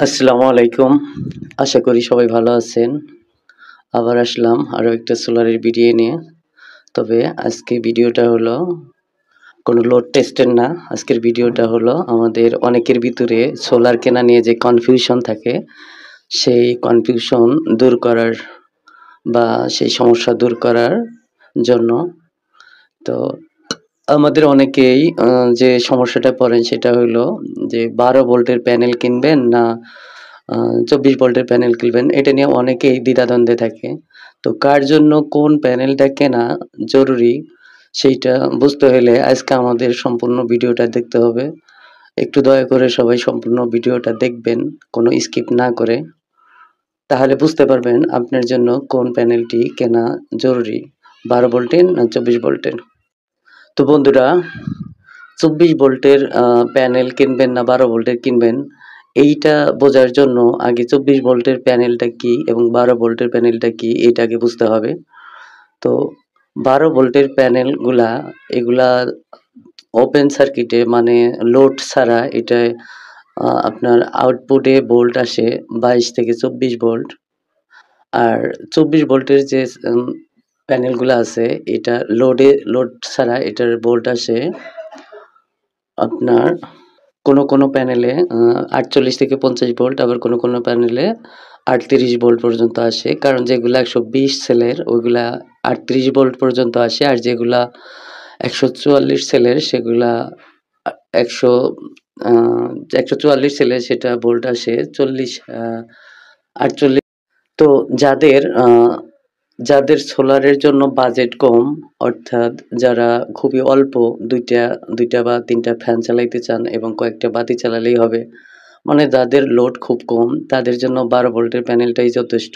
আসসালামু আলাইকুম। আশা করি সবাই ভালো আছেন। আবার আসলাম আরো একটা সোলারের ভিডিও নিয়ে। তবে আজকে ভিডিওটা হলো কোনো লোড টেস্টের না। আজকের ভিডিওটা হলো আমাদের অনেকের ভিতরে সোলার কেনা নিয়ে যে কনফিউশন থাকে, সেই কনফিউশন দূর করার বা সেই সমস্যা দূর করার জন্য। তো আমাদের অনেকেই যে সমস্যাটায় পড়েন সেটা হইলো যে ১২ ভোল্টের প্যানেল কিনবেন না ২৪ ভোল্টের প্যানেল কিনবেন, এটা নিয়ে অনেকেই দ্বিধাদ্বন্দ্বে থাকে। তো কার জন্য কোন প্যানেলটা কেনা জরুরি সেইটা বুঝতে হলে আজকে আমাদের সম্পূর্ণ ভিডিওটা দেখতে হবে। একটু দয়া করে সবাই সম্পূর্ণ ভিডিওটা দেখবেন, কোনো স্কিপ না করে। তাহলে বুঝতে পারবেন আপনার জন্য কোন প্যানেলটি কেনা জরুরি, ১২ ভোল্টের না ২৪ ভোল্টের। তো বন্ধুরা, ২৪ ভোল্টের প্যানেল কিনবেন না ১২ ভোল্টের কিনবেন, এইটা বোঝার জন্য আগে ২৪ ভোল্টের প্যানেলটা কি এবং ১২ ভোল্টের প্যানেলটা কি এইটা আগে বুঝতে হবে। তো ১২ ভোল্টের প্যানেলগুলা এগুলা ওপেন সার্কিটে মানে লোড ছাড়া এটায় আপনার আউটপুটে ভোল্ট আসে ২২ থেকে ২৪ ভোল্ট। আর ২৪ ভোল্টের যে প্যানেলগুলা আছে এটা লোড ছাড়া এটার ভোল্ট আসে আপনার কোনো প্যানেলে ৪৮ থেকে ৫০ ভোল্ট, আবার কোনো প্যানেলে ৩৮ ভোল্ট পর্যন্ত আসে। কারণ যেগুলা ১২০ সেলের ওইগুলা ৩৮ ভোল্ট পর্যন্ত আসে, আর যেগুলা ১৪৪ সেলের সেগুলা আ ১০০ আ ১৪৪ সেলের সেটা ভোল্ট আসে ৪৮। তো যাদের সোলারের জন্য বাজেট কম, অর্থাৎ যারা খুবই অল্প ২টা বা ৩টা ফ্যান চালাইতে চান এবং কয়েকটা বাতি চালালেই হবে। মানে যাদের লোড খুব কম তাদের জন্য ১২ ভোল্টের প্যানেলটাই যথেষ্ট।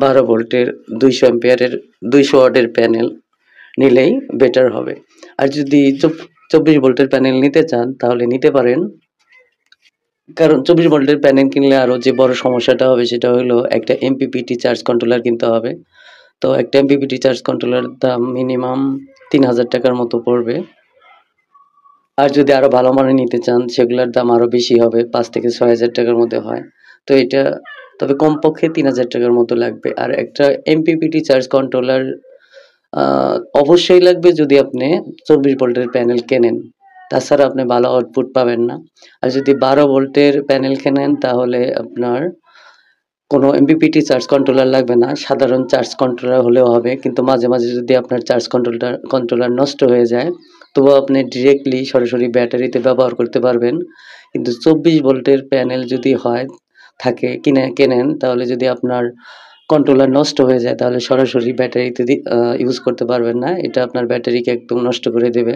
১২ ভোল্টের ২০০ অ্যাম্পিয়ারের ২০০ ওয়াটের প্যানেল নিলেই বেটার হবে। আর যদি ২৪ ভোল্টের প্যানেল নিতে চান তাহলে নিতে পারেন। কারণ ২৪ ভোল্টের প্যানেল কিনলে আরো যে বড় সমস্যাটা হবে সেটা হলো একটা MPPT চার্জ কন্ট্রোলার কিনতে হবে। তো একটা MPPT চার্জ কন্ট্রোলার দাম মিনিমাম ৳৩,০০০ মতো পড়বে। আর যদি আরো ভালো মানের নিতে চান সেগুলার দাম আরো বেশি হবে, ৫ থেকে ৳৬,০০০ মধ্যে হয়। তো এটা তবে কমপক্ষে ৳৩,০০০ মতো লাগবে। আর একটা MPPT চার্জ কন্ট্রোলার আ অবশ্যই লাগবে যদি আপনি ২৪ ভোল্টের প্যানেল কেনেন। তাছাড়া আপনি ভালো আউটপুট পাবেন না। আর যদি ১২ ভোল্টের প্যানেল কেনেন তাহলে আপনার কোনো MPPT চার্জ কন্ট্রোলার লাগবে না। সাধারণ চার্জ কন্ট্রোলার হলেও হবে। কিন্তু মাঝে মাঝে যদি আপনার চার্জ কন্ট্রোলার নষ্ট হয়ে যায়, তবুও আপনি ডিরেক্টলি সরাসরি ব্যাটারিতে ব্যবহার করতে পারবেন। কিন্তু ২৪ ভোল্টের প্যানেল যদি কেনেন তাহলে যদি আপনার কন্ট্রোলার নষ্ট হয়ে যায় তাহলে সরাসরি ব্যাটারিতে ইউজ করতে পারবেন না। এটা আপনার ব্যাটারিকে একদম নষ্ট করে দেবে।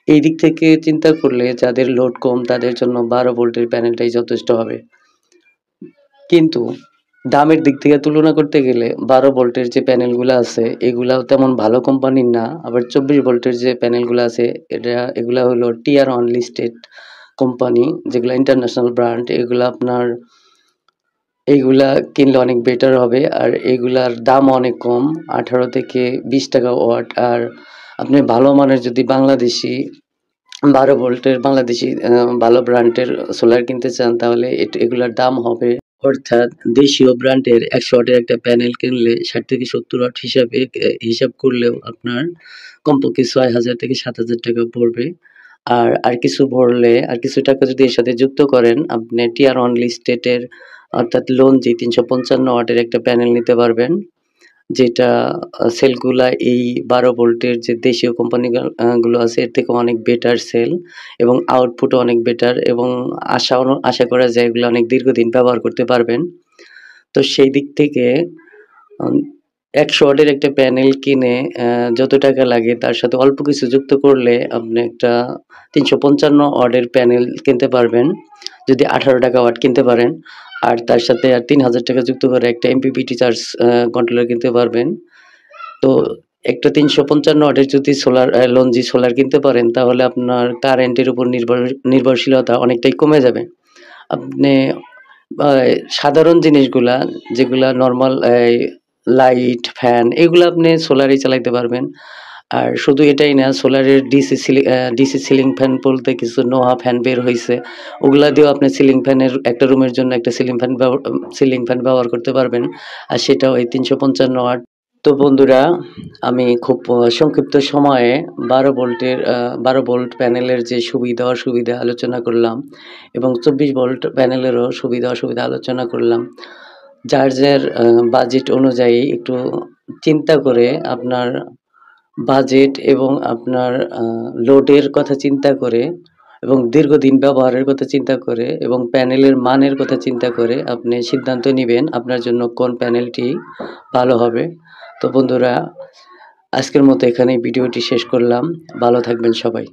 এই দিক থেকে চিন্তা করলে যাদের লোড কম তাদের জন্য ১২ ভোল্টের প্যানেলটাই যথেষ্ট হবে। কিন্তু দামের দিক থেকে তুলনা করতে গেলে ১২ ভোল্টের যে প্যানেলগুলা আছে এগুলাও তেমন ভালো কোম্পানির না। আবার ২৪ ভোল্টের যে প্যানেলগুলা আছে এগুলা হলো টিয়ার 1 লিস্টেড কোম্পানি, যেগুলা ইন্টারন্যাশনাল ব্র্যান্ড। এইগুলা কিনলে অনেক বেটার হবে। আর এগুলার দামও অনেক কম, ৳১৮ থেকে ৳২০ ওয়াট। আর আপনি ভালো মানের যদি বাংলাদেশি ১২ ভোল্টের বাংলাদেশি ভালো ব্র্যান্ডের সোলার কিনতে চান তাহলে এগুলার দাম হবে, অর্থাৎ দেশীয় ব্র্যান্ডের ১০০ ওয়াটের একটা প্যানেল কিনলে ৬০ থেকে ৭০ ওয়াট হিসাব করলেও আপনার কমপক্ষে ৳৬,০০০ থেকে ৳৭,০০০ পড়বে। আর কিছু টাকা যদি এর সাথে যুক্ত করেন, আপনি টিয়ার 1 লিস্টেডের অর্থাৎ লঞ্জি ৩৫৫ ওয়াটের একটা প্যানেল নিতে পারবেন। যেটা সেলগুলা এই ১২ ভোল্টের যে দেশীয় গুলো আছে এর থেকে অনেক বেটার সেল এবং আউটপুটও অনেক বেটার, এবং আশা করা যায় এগুলো অনেক দীর্ঘদিন ব্যবহার করতে পারবেন। তো সেই দিক থেকে আম ১০০ ওয়াটের একটা প্যানেল কিনে যত টাকা লাগে তার সাথে অল্প কিছু যুক্ত করলে আপনি একটা ৩৫৫ ওয়াটের প্যানেল কিনতে পারবেন, যদি ৳১৮ ওয়াট কিনতে পারেন। আর তার সাথে আর ৳৩,০০০ যুক্ত করে একটা MPPT চার্জ কন্ট্রোলার কিনতে পারবেন। তো একটা ৩৫৫ ওয়াটের যদি লঞ্জি সোলার কিনতে পারেন তাহলে আপনার কারেন্টের উপর নির্ভরশীলতা অনেকটাই কমে যাবে। আপনি আ সাধারণ জিনিসগুলা যেগুলা নরমাল লাইট, ফ্যান এগুলা আপনি সোলারেই চালাইতে পারবেন। আর শুধু এটাই না, সোলারের ডিসি সিলিং ফ্যান বলতে কিছু নোহা ফ্যান বের হইছে। ওগুলা দিয়েও আপনি সিলিং ফ্যানের একটা রুমের জন্য একটা সিলিং ফ্যান ব্যবহার করতে পারবেন। আর সেটাও এই ৩৫৫ ওয়াট। তো বন্ধুরা, আমি খুব সংক্ষিপ্ত সময়ে ১২ ভোল্ট প্যানেলের যে সুবিধা অসুবিধা আলোচনা করলাম এবং ২৪ ভোল্ট প্যানেলেরও সুবিধা অসুবিধা আলোচনা করলাম। যার বাজেট অনুযায়ী একটু চিন্তা করে, আপনার বাজেট এবং আপনার লোডের কথা চিন্তা করে এবং দীর্ঘদিন ব্যবহারের কথা চিন্তা করে এবং প্যানেলের মানের কথা চিন্তা করে আপনি সিদ্ধান্ত নিবেন আপনার জন্য কোন প্যানেলটি ভালো হবে। তো বন্ধুরা, আজকের মতো এখানেই ভিডিওটি শেষ করলাম। ভালো থাকবেন সবাই।